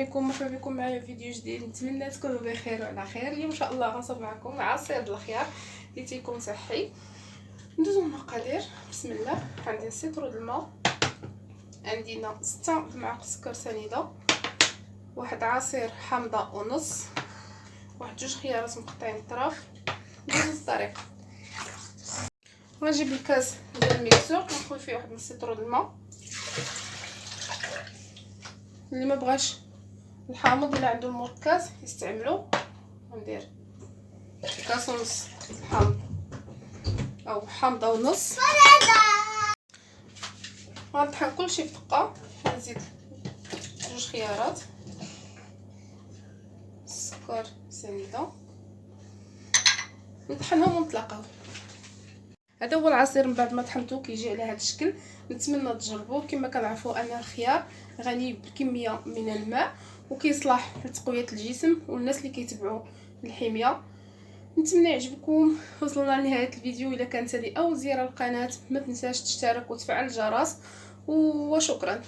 عليكم، مرحبا بكم معايا في فيديو جديد. نتمنى تكونوا بخير وعلى خير. اليوم ان شاء الله غنصب معكم عصير الخيار اللي تيكون صحي. ندوزو المقادير. بسم الله. عندي سيترو د الماء، عندنا 6 معالق سكر سنيده، واحد عصير حامضه ونص، واحد 2 خيارات مقطعين اطراف. ندوزو للطريقه. غنجيب الكاس ديال الميكسور، غنخوي فيه واحد السيترو د الماء. اللي ما بغاش الحامض اللي عنده المركز يستعملو. غندير كاس ونص الحامض او حامضه ونص. غنطحن كلشي في دقه. غنزيد 2 خيارات، السكر سنيده، نطحنهم ونطلقوه. هذا هو العصير من بعد ما طحنته كيجي على هذا الشكل. نتمنى تجربوه. كما كنعرفوا ان الخيار غني بكميه من الماء وكيصلح لتقويه الجسم والناس اللي كيتبعوا الحميه. نتمنى يعجبكم. وصلنا لنهايه الفيديو. اذا كانت هذه اول زياره للقناه ما تنساش تشترك وتفعل الجرس، وشكرا.